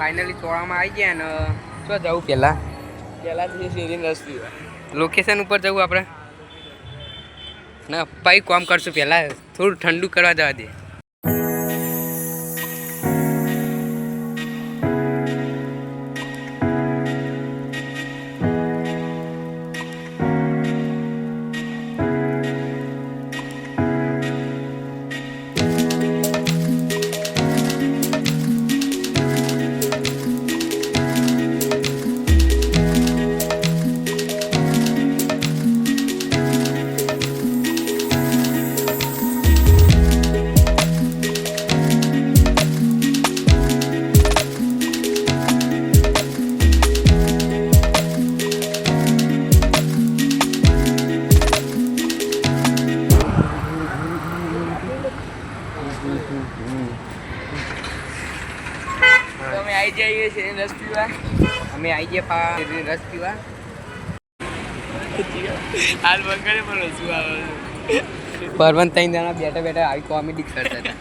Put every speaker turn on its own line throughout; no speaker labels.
Finally ચોળામાં આવી ગયા ને શું જવું પહેલાં શેરીને રસ્તી લોકેશન ઉપર જવું આપણે ના પછી કોમ કરશું પહેલાં થોડું ઠંડુ કરવા જવા દે. અમે આવી જઈએ છીએ રસ પીવા. અમે આવી જઈએ રસ પીવા. હાલ વગરે પણ રસું આવે. પરવન 3 જણા બેઠા બેઠા આવી કોમેડી કરતા હતા.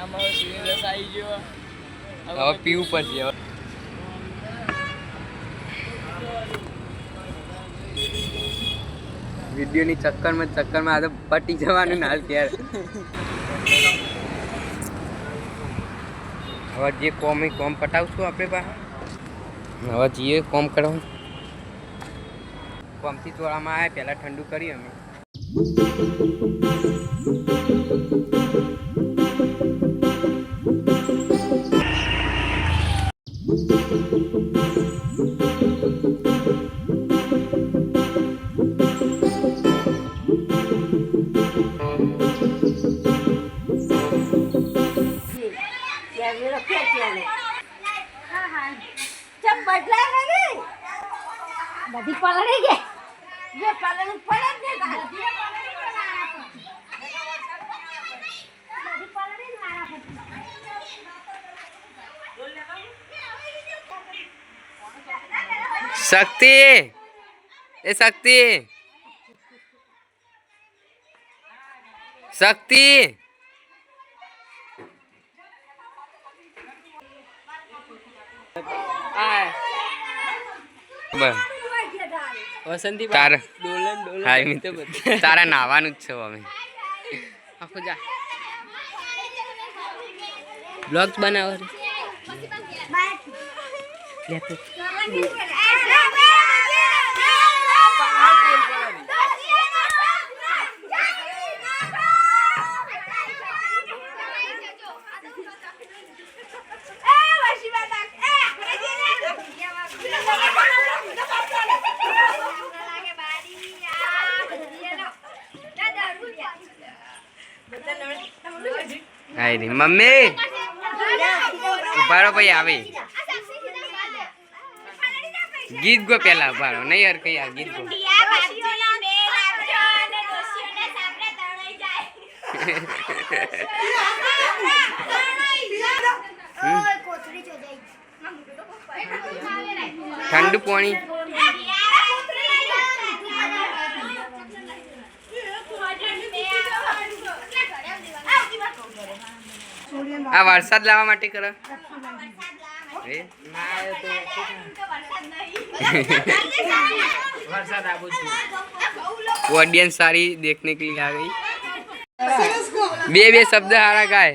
અમારો શેરીનો રસ આવી ગયો. હવે પીવું પડશે. વિડીયોની ચક્કરમાં આ તો પટી જવાનું ના ત્યારે. હવે જે કોમ પટાવશું આપણે પાસે. હવે જઈએ કોમ કરવાનું. કોમથી ચોળામાં આવ્યા પહેલાં ઠંડુ કરીએ અમે.
બધી પલળી ગઈ જે પલળી પડે ને
શક્તિ તારા નાવાનું જ છે અમે. બ્લોગ્સ બનાવો મમ્મી ઉભારો ભાઈ આવે ગીત ગો પેલા ઉભારો નહીં યાર કઈ આ ગીત ગો. ઠંડુ પાણી આ વરસાદ લાવવા માટે કરો. ऑडियंस सारी देखने के लिए आ गई. बे शब्द हारा गाय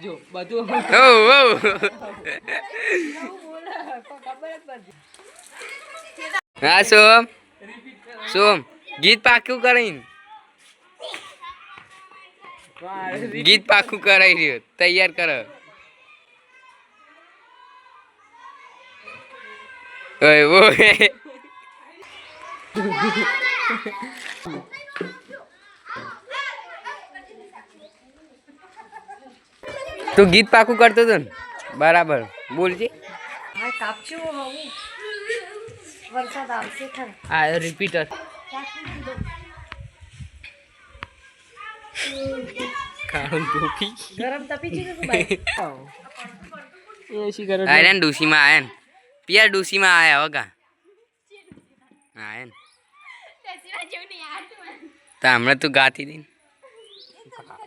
जो બધું હા સોમ ગીત પાકું કરીને ગીત પાકું કરાવી રહ્યો તૈયાર કરો. તું ગીત પાકું કરતો હતો ને બરાબર બોલજે. આ રિપીટ ડૂસી માં આયા પિયા ડૂસી માં આયા વગા આયા તો હમણાં તું ગાતી હતી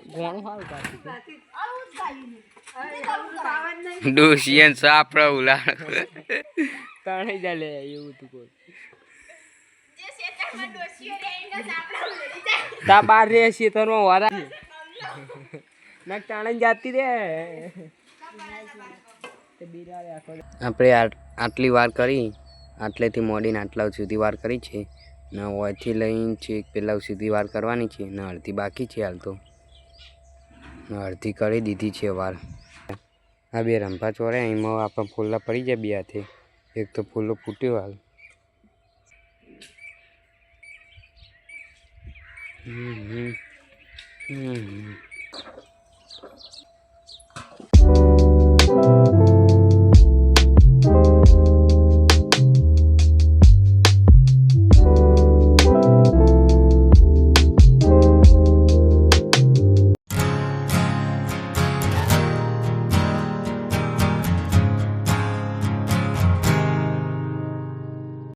ઘણું સારું ગાતી
ડોશિયન સાપડા ઉલાડ
તાણે જ લે એવું તું કોઈ તા બાર રે શેતરમાં વારા ના તાણે જ જાતી રે
આપણે આટલી વાર કરી આટલેથી મોડીને આટલા સુધી વાર કરી છે ને ઓયથી લઈને છે પેલા સુધી વાર કરવાની છે ને અડધી બાકી છે હાલ તો અડધી કરી દીધી છે વાર આ બે રંભા ચોરે એમાં આપણે ફૂલા પડી જાય બે હાથે એક તો ફૂલો ફૂટ્યો હાલ હમ